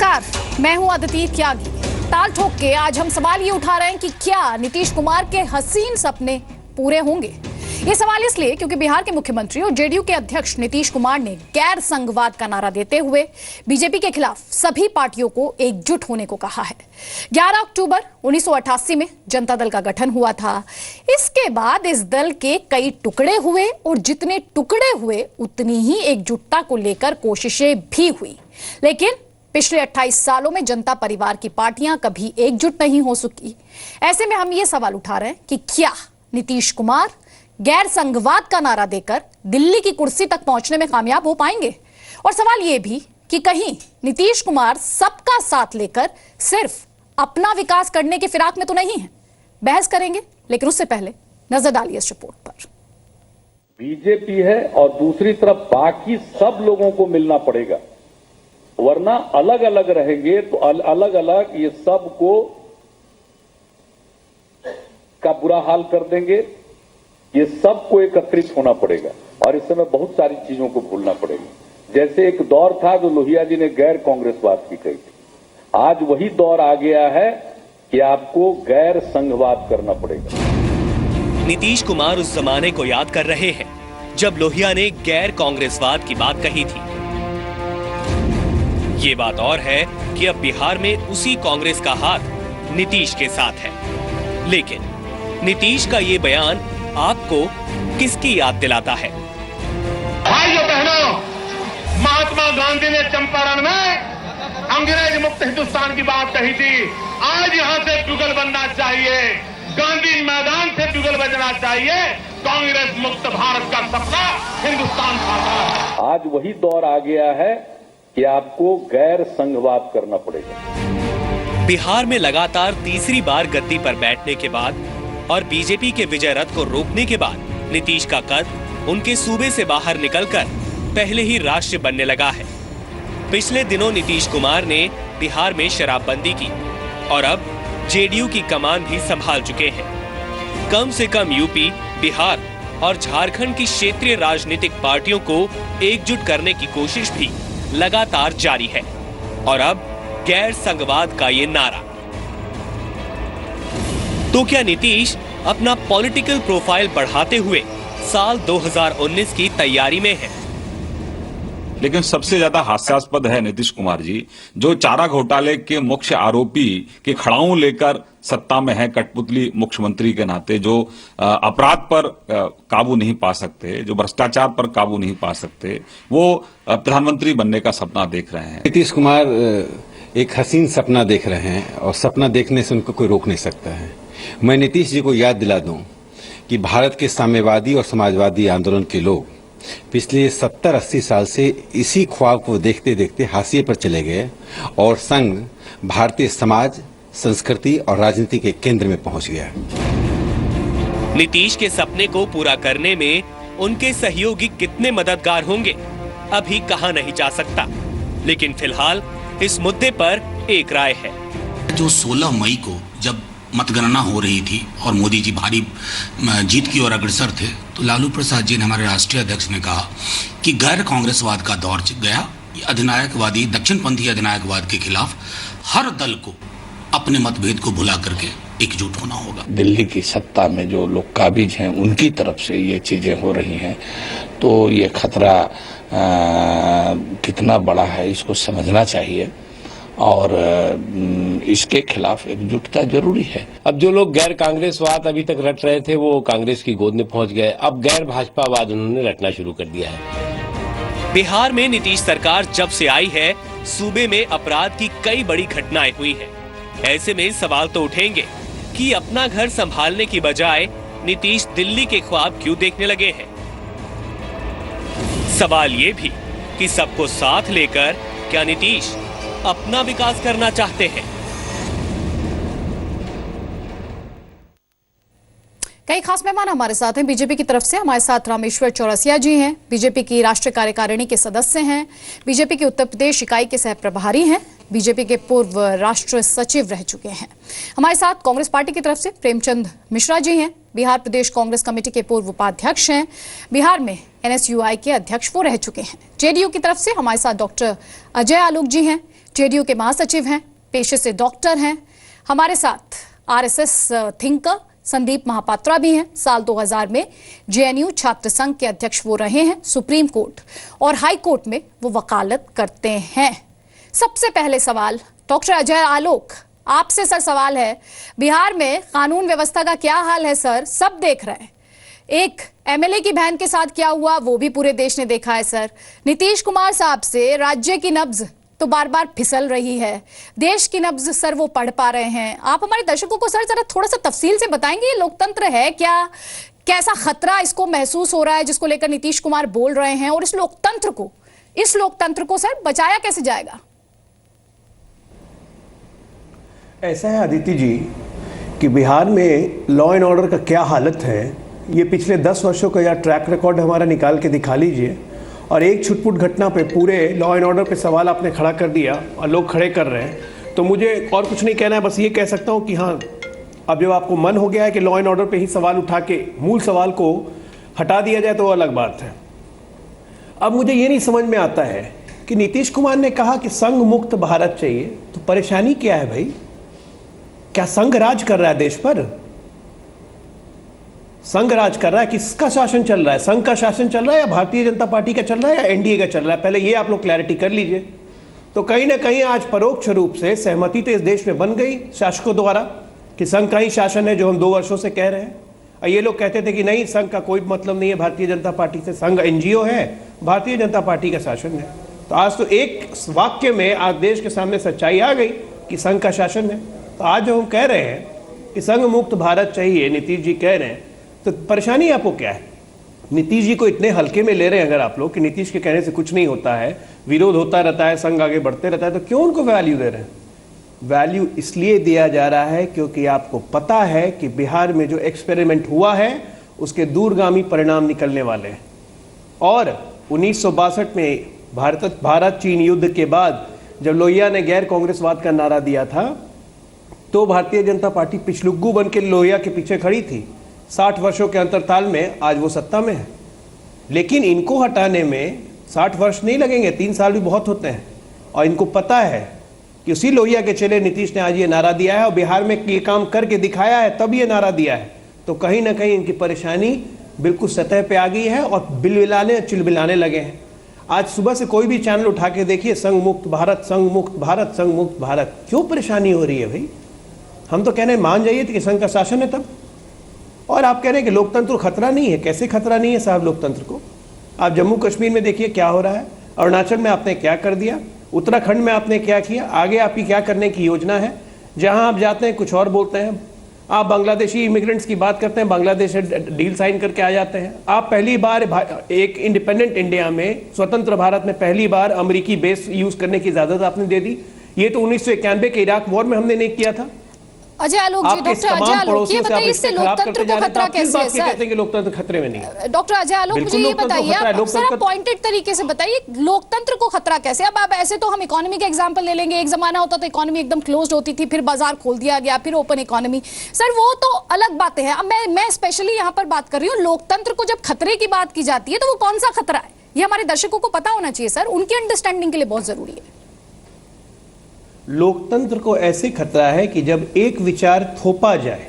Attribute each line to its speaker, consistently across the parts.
Speaker 1: नमस्कार, मैं हूं अदिति त्यागी। ताल ठोक के आज हम सवाल ये उठा रहे हैं कि क्या नीतीश कुमार के हसीन सपने पूरे होंगे। ये सवाल इसलिए क्योंकि बिहार के मुख्यमंत्री और जेडीयू के अध्यक्ष नीतीश कुमार ने गैर संघवाद का नारा देते हुए बीजेपी के खिलाफ सभी पार्टियों को एकजुट होने को कहा है। 11 अक्टूबर 1988 में जनता दल का गठन हुआ था। इसके बाद इस दल के कई टुकड़े हुए और जितने टुकड़े हुए उतनी ही एकजुटता को लेकर कोशिशें भी हुई, लेकिन पिछले 28 सालों में जनता परिवार की पार्टियां कभी एकजुट नहीं हो सकी। ऐसे में हम ये सवाल उठा रहे हैं कि क्या नीतीश कुमार गैर संघवाद का नारा देकर दिल्ली की कुर्सी तक पहुंचने में कामयाब हो पाएंगे। और सवाल यह भी कि कहीं नीतीश कुमार सबका साथ लेकर सिर्फ अपना विकास करने के फिराक में तो नहीं है। बहस करेंगे, लेकिन उससे पहले नजर डालिए इस रिपोर्ट पर।
Speaker 2: बीजेपी है और दूसरी तरफ बाकी सब लोगों को मिलना पड़ेगा, वरना अलग अलग रहेंगे तो अलग अलग ये सबको का बुरा हाल कर देंगे। ये सबको एकत्रित होना पड़ेगा और इस समय बहुत सारी चीजों को भूलना पड़ेगा। जैसे एक दौर था जो लोहिया जी ने गैर कांग्रेसवाद की कही थी, आज वही दौर आ गया है कि आपको गैर संघवाद करना पड़ेगा।
Speaker 3: नीतीश कुमार उस जमाने को याद कर रहे हैं जब लोहिया ने गैर कांग्रेसवाद की बात कही थी। ये बात और है कि अब बिहार में उसी कांग्रेस का हाथ नीतीश के साथ है। लेकिन नीतीश का ये बयान आपको किसकी याद दिलाता है?
Speaker 4: भाइयों बहनों, महात्मा गांधी ने चंपारण में अंग्रेज मुक्त हिंदुस्तान की बात कही थी। आज यहां से जुगल बनना चाहिए, गांधी मैदान से जुगल बजना चाहिए। कांग्रेस मुक्त भारत का सपना हिंदुस्तान था।
Speaker 2: आज वही दौर आ गया है कि आपको गैर संघवाद करना पड़ेगा।
Speaker 3: बिहार में लगातार तीसरी बार गद्दी पर बैठने के बाद और बीजेपी के विजय रथ को रोकने के बाद नीतीश का कद उनके सूबे से बाहर निकलकर पहले ही राष्ट्र बनने लगा है। पिछले दिनों नीतीश कुमार ने बिहार में शराबबंदी की और अब जेडीयू की कमान भी संभाल चुके हैं। कम से कम यूपी, बिहार और झारखंड की क्षेत्रीय राजनीतिक पार्टियों को एकजुट करने की कोशिश भी लगातार जारी है और अब गैर संघवाद का ये नारा। तो क्या नीतीश अपना पॉलिटिकल प्रोफाइल बढ़ाते हुए साल 2019 की तैयारी में है?
Speaker 5: लेकिन सबसे ज्यादा हास्यास्पद है नीतीश कुमार जी, जो चारा घोटाले के मुख्य आरोपी के खड़ाऊ लेकर सत्ता में है, कठपुतली मुख्यमंत्री के नाते, जो अपराध पर काबू नहीं पा सकते, जो भ्रष्टाचार पर काबू नहीं पा सकते, वो प्रधानमंत्री बनने का सपना देख रहे हैं।
Speaker 6: नीतीश कुमार एक हसीन सपना देख रहे हैं और सपना देखने से उनको कोई रोक नहीं सकता है। मैं नीतीश जी को याद दिला दूं कि भारत के साम्यवादी और समाजवादी आंदोलन के लोग पिछले 70-80 साल से इसी ख्वाब को देखते देखते हाशिए पर चले गए और संघ भारतीय समाज, संस्कृति और राजनीति के केंद्र में पहुंच गया।
Speaker 3: नीतीश के सपने को पूरा करने में उनके सहयोगी कितने मददगार होंगे अभी कहा नहीं जा सकता, लेकिन फिलहाल इस मुद्दे पर एक राय है।
Speaker 7: जो 16 मई को जब मतगणना हो रही थी और मोदी जी भारी जीत की ओर अग्रसर थे, तो लालू प्रसाद जी ने, हमारे राष्ट्रीय अध्यक्ष ने कहा कि गैर कांग्रेसवाद का दौर गया। अधिनायकवादी, दक्षिणपंथी अधिनायकवाद के खिलाफ हर दल को अपने मतभेद को भुला करके एकजुट होना होगा।
Speaker 8: दिल्ली की सत्ता में जो लोग काबिज हैं उनकी तरफ से ये चीजें हो रही हैं, तो ये खतरा कितना बड़ा है इसको समझना चाहिए और इसके खिलाफ एकजुटता जरूरी है।
Speaker 9: अब जो लोग गैर कांग्रेसवाद अभी तक रट रहे थे वो कांग्रेस की गोद में पहुंच गए। अब गैर भाजपावाद उन्होंने रटना शुरू कर दिया है।
Speaker 3: बिहार में नीतीश सरकार जब से आई है, सूबे में अपराध की कई बड़ी घटनाएं हुई हैं। ऐसे में सवाल तो उठेंगे कि अपना घर संभालने की बजाय नीतीश दिल्ली के ख्वाब क्यों देखने लगे हैं। सवाल ये भी कि सबको साथ लेकर क्या नीतीश अपना विकास करना चाहते हैं।
Speaker 1: कई खास मेहमान हमारे साथ हैं बीजेपी की तरफ से। हमारे साथ रामेश्वर चौरसिया जी हैं, बीजेपी की राष्ट्रीय कार्यकारिणी के सदस्य हैं, बीजेपी की उत्तर प्रदेश इकाई के सह प्रभारी हैं, बीजेपी के पूर्व राष्ट्रीय सचिव रह चुके हैं। हमारे साथ कांग्रेस पार्टी की तरफ से प्रेमचंद मिश्रा जी हैं, बिहार प्रदेश कांग्रेस कमेटी के पूर्व उपाध्यक्ष हैं, बिहार में NSUI के अध्यक्ष वो रह चुके हैं। जेडीयू की तरफ से हमारे साथ डॉक्टर अजय आलोक जी हैं, जेडीयू के महासचिव हैं, पेशे से डॉक्टर हैं। हमारे साथ आरएसएस थिंकर संदीप महापात्रा भी हैं। साल 2000 में जेएनयू छात्र संघ के अध्यक्ष वो रहे हैं। सुप्रीम कोर्ट और हाई कोर्ट में वो वकालत करते हैं। सबसे पहले सवाल डॉक्टर अजय आलोक आपसे सर सवाल है, बिहार में कानून व्यवस्था का क्या हाल है सर? सब देख रहे हैं। एक एमएलए की बहन के साथ क्या हुआ वो भी पूरे देश ने देखा है सर। नीतीश कुमार साहब से राज्य की नब्ज तो बार बार फिसल रही है, देश की नब्ज सर वो पढ़ पा रहे हैं। आप हमारे दर्शकों को सर जरा थोड़ा सा तफसील से बताएंगे ये लोकतंत्र है क्या, कैसा खतरा इसको महसूस हो रहा है जिसको लेकर नीतीश कुमार बोल रहे हैं, और इस लोकतंत्र को सर बचाया कैसे जाएगा?
Speaker 10: ऐसा है आदित्य जी कि बिहार में लॉ एंड ऑर्डर का क्या हालत है, ये पिछले 10 वर्षों का या ट्रैक रिकॉर्ड हमारा निकाल के दिखा लीजिए। और एक छुटपुट घटना पे पूरे लॉ एंड ऑर्डर पे सवाल आपने खड़ा कर दिया और लोग खड़े कर रहे हैं। तो मुझे और कुछ नहीं कहना है, बस ये कह सकता हूँ कि हाँ, अब जब आपको मन हो गया है कि लॉ एंड ऑर्डर पे ही सवाल उठा के मूल सवाल को हटा दिया जाए तो वो अलग बात है। अब मुझे ये नहीं समझ में आता है कि नीतीश कुमार ने कहा कि संघ मुक्त भारत चाहिए, तो परेशानी क्या है भाई? क्या संघ राज कर रहा है देश पर? संघ राज कर रहा है? किसका शासन चल रहा है? संघ का शासन चल रहा है या भारतीय जनता पार्टी का चल रहा है या एनडीए का चल रहा है? पहले ये आप लोग क्लैरिटी कर लीजिए। तो कहीं ना कहीं आज परोक्ष रूप से सहमति तो इस देश में बन गई शासकों द्वारा कि संघ का ही शासन है, जो हम 2 वर्षों से कह रहे हैं। और ये लोग कहते थे कि नहीं, संघ का कोई मतलब नहीं है भारतीय जनता पार्टी से, संघ एनजीओ है, भारतीय जनता पार्टी का शासन है। तो आज तो एक वाक्य में आज देश के सामने सच्चाई आ गई कि संघ का शासन है। तो आज जो हम कह रहे हैं कि संघ मुक्त भारत चाहिए, नीतीश जी कह रहे हैं, तो परेशानी आपको क्या है? नीतीश जी को इतने हल्के में ले रहे हैं अगर आप लोग कि नीतीश के कहने से कुछ नहीं होता है, विरोध होता रहता है, संघ आगे बढ़ते रहता है, तो क्यों उनको वैल्यू दे रहे हैं? वैल्यू इसलिए दिया जा रहा है क्योंकि आपको पता है कि बिहार में जो एक्सपेरिमेंट हुआ है उसके दूरगामी परिणाम निकलने वाले हैं। और 1962 में भारत चीन युद्ध के बाद जब लोहिया ने गैर कांग्रेसवाद का नारा दिया था, तो भारतीय जनता पार्टी पिछलुग्गू बन के लोहिया के पीछे खड़ी थी। 60 वर्षों के अंतरताल में आज वो सत्ता में है। लेकिन इनको हटाने में 60 वर्ष नहीं लगेंगे, 3 साल भी बहुत होते हैं। और इनको पता है कि उसी लोहिया के चले नीतीश ने आज ये नारा दिया है और बिहार में ये काम करके दिखाया है, तब ये नारा दिया है। तो कहीं ना कहीं इनकी परेशानी बिल्कुल सतह पे आ गई है और बिलबिलाने चिलबिलाने लगे हैं। आज सुबह से कोई भी चैनल उठा के देखिए, संघ मुक्त भारत, संघ मुक्त भारत, संघ मुक्त भारत। क्यों परेशानी हो रही है भाई? हम तो कह रहे हैं मान जाइए कि संघ का शासन है तब। और आप कह रहे हैं कि लोकतंत्र खतरा नहीं है। कैसे खतरा नहीं है साहब लोकतंत्र को? आप जम्मू कश्मीर में देखिए क्या हो रहा है, अरुणाचल में आपने क्या कर दिया, उत्तराखंड में आपने क्या किया, आगे आपकी क्या करने की योजना है। जहां आप जाते हैं कुछ और बोलते हैं। आप बांग्लादेशी इमिग्रेंट्स की बात करते हैं, बांग्लादेश से डील साइन करके आ जाते हैं। आप पहली बार एक इंडिपेंडेंट इंडिया में, स्वतंत्र भारत में पहली बार अमेरिकी बेस यूज करने की इजाजत आपने दे दी। ये तो 1991 के इराक वॉर में हमने नहीं किया था।
Speaker 1: अजय आलोक जी, डॉक्टर अजय आलोक, ये बताइए इससे लोकतंत्र को खतरा कैसे है सर?
Speaker 10: कहते हैं कि लोकतंत्र खतरे में नहीं है।
Speaker 1: डॉक्टर अजय आलोक, मुझे ये बताइए आप सर पॉइंटेड तरीके से बताइए लोकतंत्र को खतरा कैसे? अब आप ऐसे तो हम इकोनॉमी का एग्जांपल ले लेंगे। एक जमाना होता तो इकोनॉमी एकदम क्लोज्ड होती थी, फिर बाजार खोल दिया गया, फिर ओपन इकोनॉमी। सर वो तो अलग बातें हैं। अब मैं स्पेशली यहाँ पर बात कर रही हूँ, लोकतंत्र को जब खतरे की बात की जाती है तो वो कौन सा खतरा है, ये हमारे दर्शकों को पता होना चाहिए सर। उनकी अंडरस्टैंडिंग के लिए बहुत जरूरी है।
Speaker 10: लोकतंत्र को ऐसे खतरा है कि जब एक विचार थोपा जाए,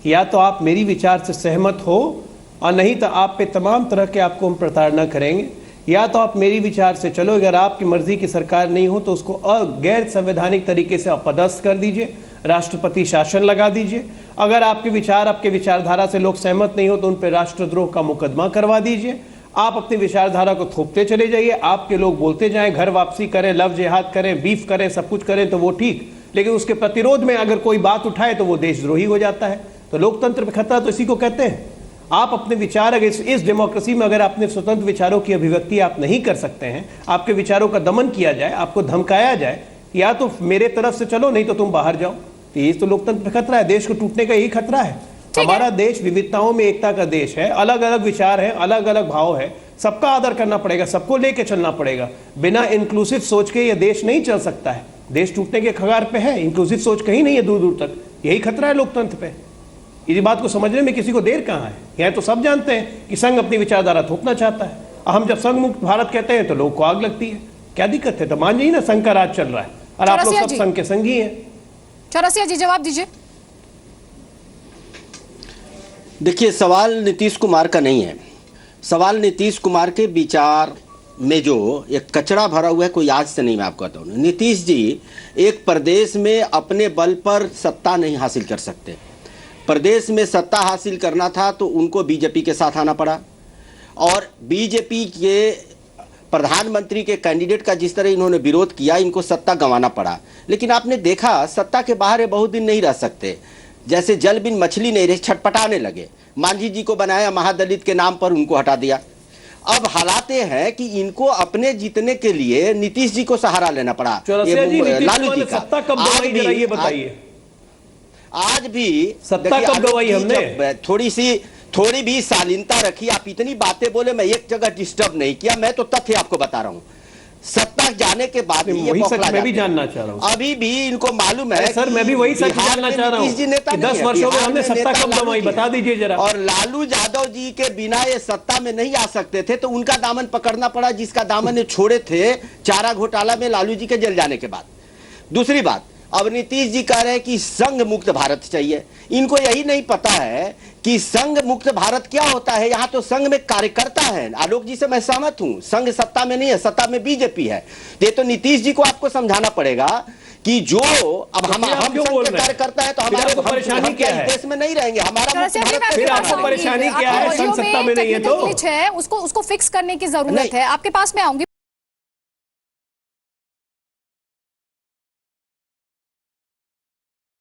Speaker 10: या तो आप मेरी विचार से सहमत हो और नहीं तो आप पे तमाम तरह के आपको हम प्रताड़ना करेंगे, या तो आप मेरी विचार से चलो, अगर आपकी मर्जी की सरकार नहीं हो तो उसको गैर संवैधानिक तरीके से अपदस्थ कर दीजिए, राष्ट्रपति शासन लगा दीजिए। अगर आपके विचारधारा से लोग सहमत नहीं हो तो उन पर राष्ट्रद्रोह का मुकदमा करवा दीजिए। आप अपनी विचारधारा को थोपते चले जाइए, आपके लोग बोलते जाएं, घर वापसी करें, लव जिहाद करें, बीफ करें, सब कुछ करें तो वो ठीक, लेकिन उसके प्रतिरोध में अगर कोई बात उठाए तो वो देशद्रोही हो जाता है। तो लोकतंत्र पे खतरा तो इसी को कहते हैं। आप अपने विचार, अगर इस डेमोक्रेसी में अगर अपने स्वतंत्र विचारों की अभिव्यक्ति आप नहीं कर सकते हैं, आपके विचारों का दमन किया जाए, आपको धमकाया जाए, या तो मेरे तरफ से चलो नहीं तो तुम बाहर जाओ, तो ये तो लोकतंत्र पे खतरा है। देश को टूटने का यही खतरा है। हमारा देश विविधताओं में एकता का देश है, अलग अलग विचार है, अलग अलग भाव है, सबका आदर करना पड़ेगा, सबको लेके चलना पड़ेगा। बिना इंक्लूसिव सोच के ये देश नहीं चल सकता है। देश टूटने के कगार पे है, इंक्लूसिव सोच कहीं नहीं है दूर दूर तक। यही खतरा है लोकतंत्र पे। इस बात को समझने में किसी को देर कहाँ है? यह तो सब जानते हैं कि संघ अपनी विचारधारा थोपना चाहता है। हम जब संघ मुक्त भारत कहते हैं तो लोग को आग लगती है। क्या दिक्कत है? तो मान जाइए ना, संघ का राज चल रहा है। और आप लोग
Speaker 1: चौरसिया
Speaker 10: सब
Speaker 1: जी।
Speaker 10: संघ के संगी हैं।
Speaker 1: चौरसिया जी जवाब दीजिए।
Speaker 11: देखिए, सवाल नीतीश कुमार का नहीं है। सवाल नीतीश कुमार के विचार में जो एक कचरा भरा हुआ है, कोई आज से नहीं, मैं आपको बताऊं। नीतीश जी एक प्रदेश में अपने बल पर सत्ता नहीं हासिल कर सकते। प्रदेश में सत्ता हासिल करना था तो उनको बीजेपी के साथ आना पड़ा, और बीजेपी के प्रधानमंत्री के कैंडिडेट का जिस तरह इन्होंने विरोध किया, इनको सत्ता गंवाना पड़ा। लेकिन आपने देखा, सत्ता के बाहर ये बहुत दिन नहीं रह सकते। जैसे जल बिन मछली नहीं रहे, छटपटाने लगे। मांझी जी को बनाया महादलित के नाम पर, उनको हटा दिया। अब हालात हैं कि इनको अपने जीतने के लिए नीतीश जी को सहारा लेना पड़ा।
Speaker 10: चौरसिया जी, नीतीश
Speaker 11: लालू
Speaker 10: कुमार
Speaker 11: जी
Speaker 10: ने
Speaker 11: का
Speaker 10: सत्ता कब गंवाई, जरा ये बताइए।
Speaker 11: आज भी
Speaker 10: सत्ता कब गंवाई हमने?
Speaker 11: थोड़ी भी शालीनता रखी। आप इतनी बातें बोले, मैं एक जगह डिस्टर्ब नहीं किया, मैं तो तथ्य आपको बता रहा हूं। सत्ता जाने के बाद भी ये
Speaker 10: वही सच
Speaker 11: बौखला
Speaker 10: मैं भी
Speaker 11: जाते हैं।
Speaker 10: जानना चाह रहा हूं।
Speaker 11: अभी भी इनको मालूम है
Speaker 10: सर, मैं भी वही सच
Speaker 11: बिहार
Speaker 10: जानना
Speaker 11: में
Speaker 10: चाह रहा हूं
Speaker 11: नीतीश जी नेता
Speaker 10: कि
Speaker 11: नहीं
Speaker 10: 10
Speaker 11: है।
Speaker 10: वर्षों में
Speaker 11: बिहार
Speaker 10: हमने
Speaker 11: में
Speaker 10: सत्ता
Speaker 11: नेता
Speaker 10: कब
Speaker 11: लालू
Speaker 10: गंवाई,
Speaker 11: जी है।
Speaker 10: बता दीजिए जरा।
Speaker 11: और लालू यादव जी के बिना ये सत्ता में नहीं आ सकते थे, तो उनका दामन पकड़ना पड़ा, जिसका दामन ये छोड़े थे चारा घोटाला में लालू जी के जेल जाने के बाद। दूसरी बात, अब नीतीश जी कह रहे हैं कि संघ मुक्त भारत चाहिए। इनको यही नहीं पता है कि संघ मुक्त भारत क्या होता है। यहां तो संघ में कार्यकर्ता है। आलोक जी से मैं सहमत हूं, संघ सत्ता में नहीं है, सत्ता में बीजेपी है। तो नितीश जी को आपको समझाना पड़ेगा कि जो अब हम
Speaker 10: क्यों बोल रहे हैं?
Speaker 11: कार्यकर्ता है तो हमारे
Speaker 10: आपको परेशानी क्या है?
Speaker 11: देश में नहीं रहेंगे। हमारा
Speaker 1: चौरसिया जी, मैं आपके
Speaker 10: फिर
Speaker 1: पास
Speaker 10: आपको
Speaker 1: आऊंगी।
Speaker 10: परेशानी क्या है?
Speaker 1: आपके
Speaker 10: संघ
Speaker 1: ऑडियो
Speaker 10: सत्ता में नहीं है तो?
Speaker 1: technical glitch है, उसको फिक्स करने की जरूरत
Speaker 11: नहीं।
Speaker 1: है। आपके पास मैं आऊंगी।